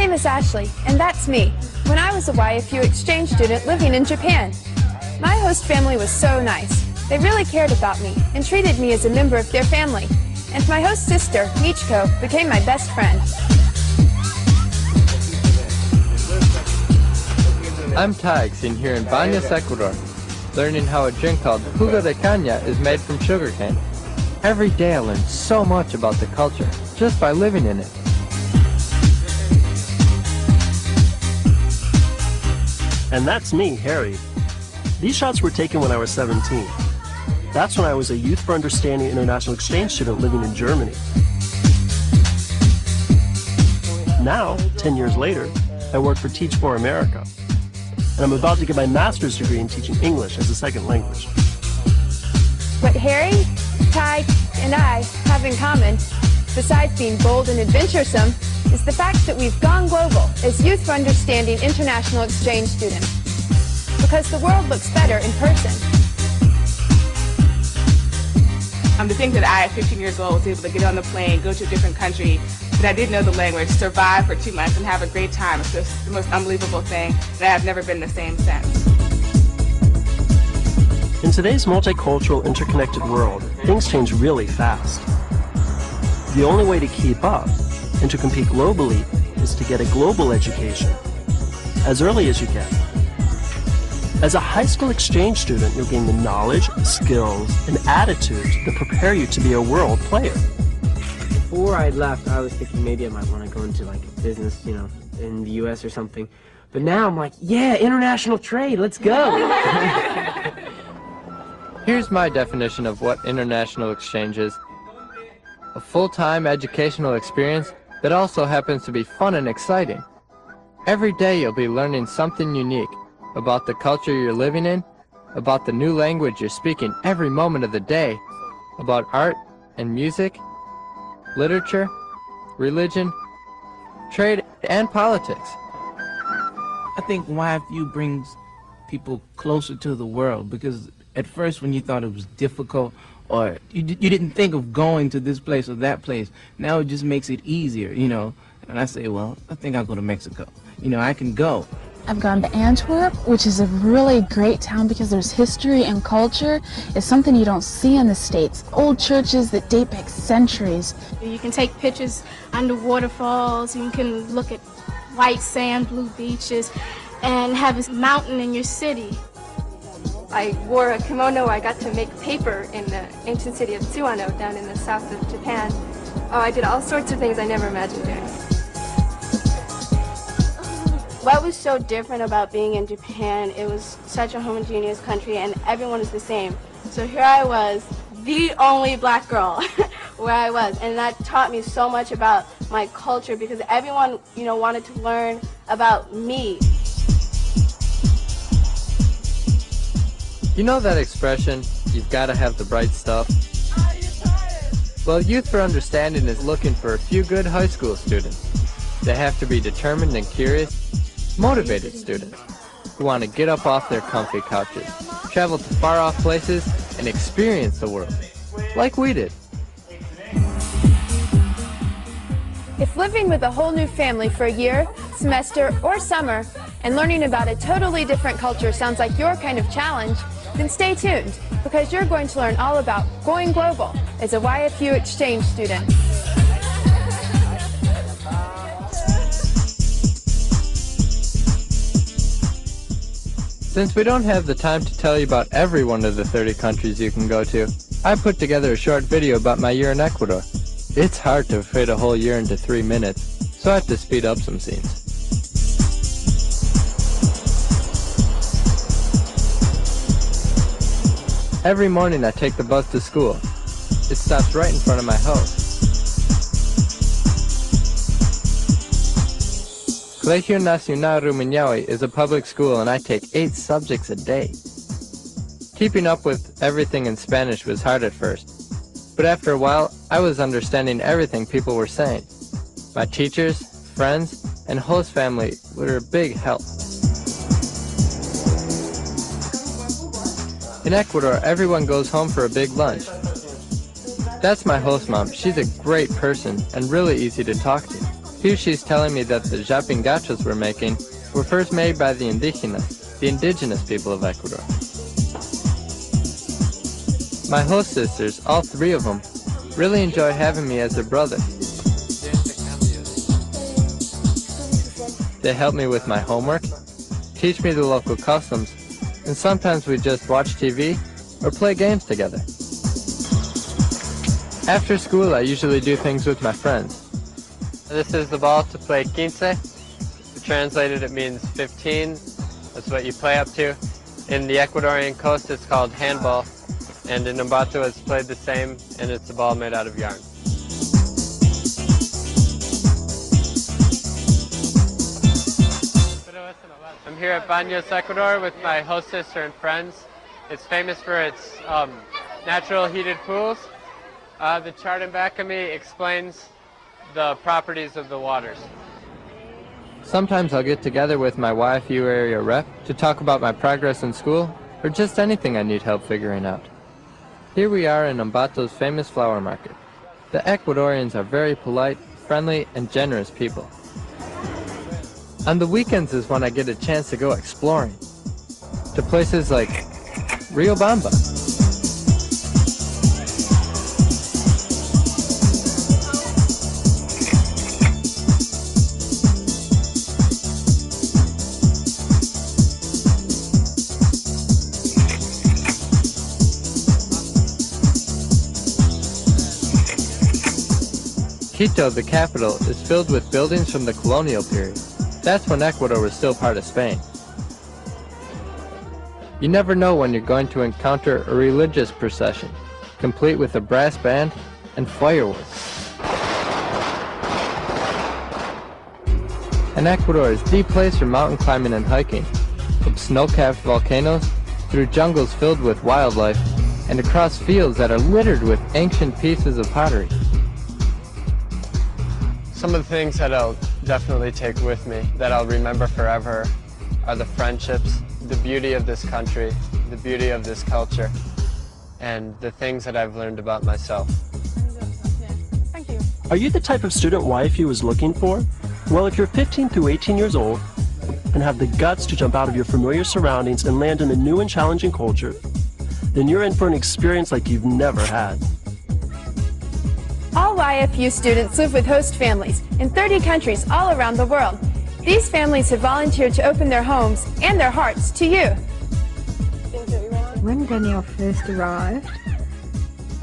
name is Ashley, and that's me, when I was a YFU exchange student living in Japan. My host family was so nice. They really cared about me and treated me as a member of their family. And my host sister, Michiko, became my best friend. I'm Taig, sitting here in Baños, Ecuador, learning how a drink called jugo de caña is made from sugarcane. Every day I learn so much about the culture, just by living in it. And that's me, Harry. These shots were taken when I was 17. That's when I was a Youth for Understanding international exchange student living in Germany. Now, 10 years later, I work for Teach for America. And I'm about to get my master's degree in teaching English as a second language. What Harry, Taig, and I have in common, besides being bold and adventuresome, is the fact that we've gone global as Youth for Understanding international exchange students. Because the world looks better in person. To think that I, at 15 years old, was able to get on the plane, go to a different country, that I didn't know the language, survive for 2 months, and have a great time. It's just the most unbelievable thing, and I have never been the same since. In today's multicultural, interconnected world, things change really fast. The only way to keep up and to compete globally is to get a global education as early as you can. As a high school exchange student, you'll gain the knowledge, skills, and attitudes that prepare you to be a world player. Before I left, I was thinking maybe I might want to go into like a business, in the US or something. But now I'm like, yeah, international trade, let's go. Here's my definition of what international exchange is. A full-time educational experience that also happens to be fun and exciting. Every day you'll be learning something unique about the culture you're living in, about the new language you're speaking every moment of the day, about art and music, literature, religion, trade, and politics. I think YFU brings people closer to the world, because at first when you thought it was difficult or you didn't think of going to this place or that place, now it just makes it easier, And I say, well, I think I'll go to Mexico. I can go. I've gone to Antwerp, which is a really great town because there's history and culture. It's something you don't see in the States. Old churches that date back centuries. You can take pictures under waterfalls, you can look at white sand, blue beaches, and have this mountain in your city. I wore a kimono. I got to make paper in the ancient city of Tsuwano down in the south of Japan. Oh, I did all sorts of things I never imagined doing. What was so different about being in Japan, it was such a homogeneous country and everyone is the same. So here I was, the only black girl where I was, and that taught me so much about my culture because everyone, wanted to learn about me. You know that expression, you've got to have the bright stuff? Well, Youth for Understanding is looking for a few good high school students. They have to be determined and curious, motivated students who want to get up off their comfy couches, travel to far-off places, and experience the world, like we did. If living with a whole new family for a year, semester, or summer, and learning about a totally different culture sounds like your kind of challenge, then stay tuned, because you're going to learn all about going global as a YFU exchange student. Since we don't have the time to tell you about every one of the 30 countries you can go to, I put together a short video about my year in Ecuador. It's hard to fit a whole year into 3 minutes, so I have to speed up some scenes. Every morning I take the bus to school. It stops right in front of my house. Colegio Nacional Rumiñahui is a public school and I take 8 subjects a day. Keeping up with everything in Spanish was hard at first, but after a while I was understanding everything people were saying. My teachers, friends, and host family were a big help. In Ecuador, everyone goes home for a big lunch. That's my host mom. She's a great person and really easy to talk to. Here she's telling me that the japingachos we're making were first made by the indigenous people of Ecuador. My host sisters, all three of them, really enjoy having me as their brother. They help me with my homework, teach me the local customs, and sometimes we just watch TV or play games together. After school, I usually do things with my friends. This is the ball to play quince. Translated, it means 15. That's what you play up to. In the Ecuadorian coast, it's called handball. And in Ambato, it's played the same, and it's a ball made out of yarn. I'm here at Baños, Ecuador with my host sister and friends. It's famous for its natural heated pools. The chart in back of me explains the properties of the waters. Sometimes I'll get together with my YFU area rep to talk about my progress in school or just anything I need help figuring out. Here we are in Ambato's famous flower market. The Ecuadorians are very polite, friendly, and generous people. On the weekends is when I get a chance to go exploring to places like Riobamba. Quito, the capital, is filled with buildings from the colonial period. That's when Ecuador was still part of Spain. You never know when you're going to encounter a religious procession, complete with a brass band and fireworks. And Ecuador is the place for mountain climbing and hiking, from snow-capped volcanoes, through jungles filled with wildlife, and across fields that are littered with ancient pieces of pottery. Some of the things that I'll definitely take with me, that I'll remember forever, are the friendships, the beauty of this country, the beauty of this culture, and the things that I've learned about myself. Thank you. Are you the type of student YFU is looking for? Well, if you're 15 through 18 years old and have the guts to jump out of your familiar surroundings and land in a new and challenging culture, then you're in for an experience like you've never had. All YFU students live with host families in 30 countries all around the world. These families have volunteered to open their homes and their hearts to you. When Danielle first arrived,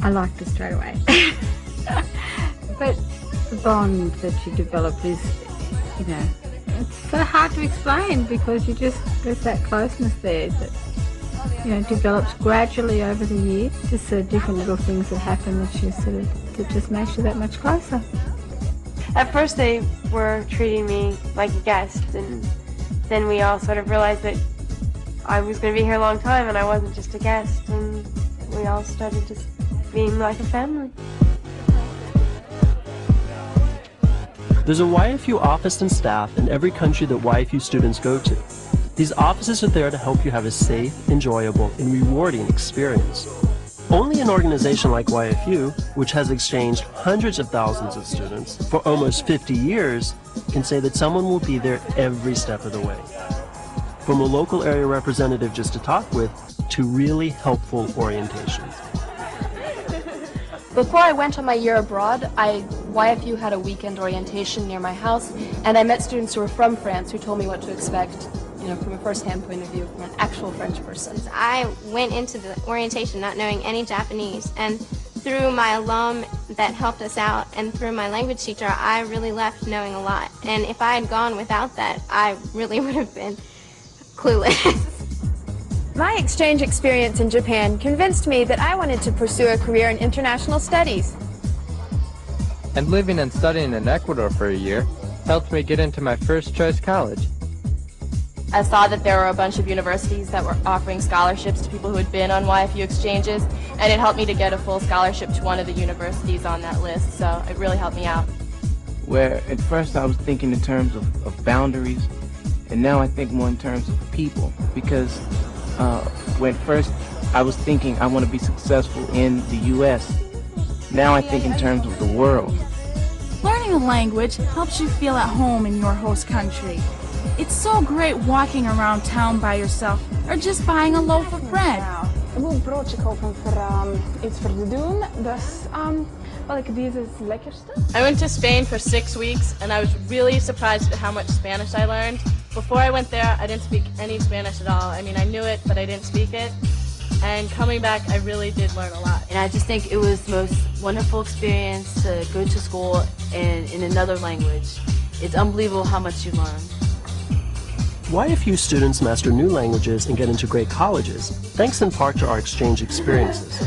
I liked her straight away. But the bond that you develop is, you know, it's so hard to explain because there's that closeness there that, you know, develops gradually over the years. Just sort of different little things that happen that just makes you that much closer. At first they were treating me like a guest, and then we all sort of realized that I was going to be here a long time and I wasn't just a guest, and we all started just being like a family. There's a YFU office and staff in every country that YFU students go to. These offices are there to help you have a safe, enjoyable, and rewarding experience. Only an organization like YFU, which has exchanged hundreds of thousands of students for almost 50 years, can say that someone will be there every step of the way. From a local area representative just to talk with, to really helpful orientations. Before I went on my year abroad, YFU had a weekend orientation near my house, and I met students who were from France who told me what to expect, you know, from a first-hand point of view, from an actual French person. I went into the orientation not knowing any Japanese, and through my alum that helped us out and through my language teacher, I really left knowing a lot. And if I had gone without that, I really would have been clueless. My exchange experience in Japan convinced me that I wanted to pursue a career in international studies. And living and studying in Ecuador for a year helped me get into my first choice college. I saw that there were a bunch of universities that were offering scholarships to people who had been on YFU exchanges, and it helped me to get a full scholarship to one of the universities on that list, so it really helped me out. Where at first I was thinking in terms of boundaries, and now I think more in terms of people, because when first I was thinking I want to be successful in the U.S., now I think in terms of the world. Learning a different language helps you feel at home in your host country. It's so great walking around town by yourself or just buying a loaf of bread. Ik wil een broodje kopen voor iets voor te doen. Dus welke deze is het lekkerste? I went to Spain for 6 weeks, and I was really surprised at how much Spanish I learned. Before I went there, I didn't speak any Spanish at all. I mean, I knew it, but I didn't speak it. And coming back, I really did learn a lot. And I just think it was the most wonderful experience to go to school in another language. It's unbelievable how much you learn. YFU students master new languages and get into great colleges, thanks in part to our exchange experiences.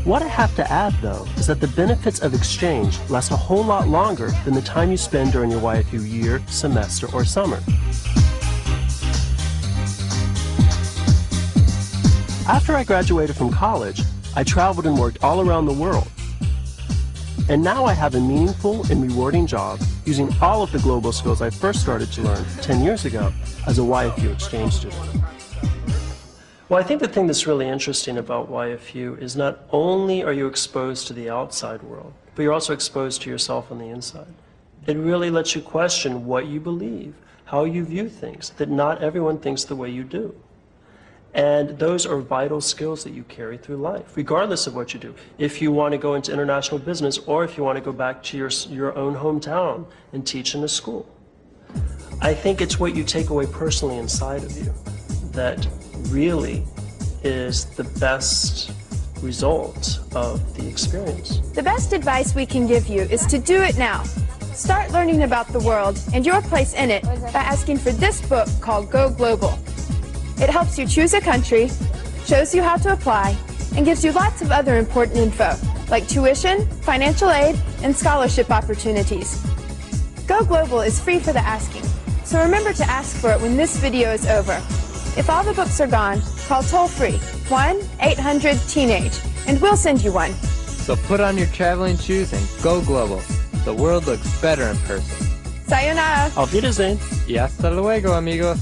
What I have to add, though, is that the benefits of exchange last a whole lot longer than the time you spend during your YFU year, semester, or summer. After I graduated from college, I traveled and worked all around the world. And now I have a meaningful and rewarding job using all of the global skills I first started to learn 10 years ago as a YFU exchange student. Well, I think the thing that's really interesting about YFU is not only are you exposed to the outside world, but you're also exposed to yourself on the inside. It really lets you question what you believe, how you view things, that not everyone thinks the way you do. And those are vital skills that you carry through life, regardless of what you do. If you want to go into international business, or if you want to go back to your own hometown and teach in a school. I think it's what you take away personally inside of you that really is the best result of the experience. The best advice we can give you is to do it now. Start learning about the world and your place in it by asking for this book called Go Global. It helps you choose a country, shows you how to apply, and gives you lots of other important info, like tuition, financial aid, and scholarship opportunities. Go Global is free for the asking, so remember to ask for it when this video is over. If all the books are gone, call toll-free 1-800-TEENAGE, and we'll send you one. So put on your traveling shoes and go global. The world looks better in person. Sayonara. Auf Wiedersehen. Y hasta luego, amigos.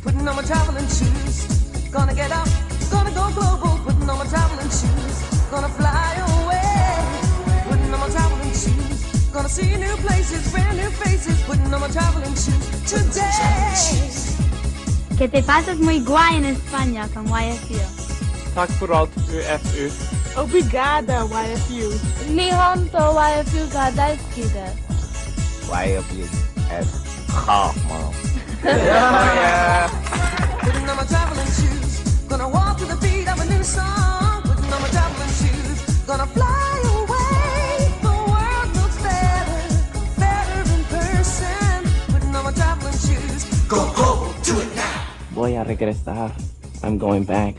Putting on my traveling shoes, gonna get up, gonna go global. Putting on my traveling shoes, gonna fly away. Putting on my traveling shoes, gonna see new places, brand new faces. Putting on my traveling shoes today. Que te pasas muy guay en España con YFU. Tack för allt, UFU. Obrigada, YFU. Nihon to YFU ga daisuki desu. YFU as half mom. Yeah. Putting on my traveling shoes, gonna walk to the beat of a new song. Putting on my traveling shoes, gonna fly away. The world looks better, better in person. Putting on my traveling shoes, go global, do it now. Voy a regresar. I'm going back.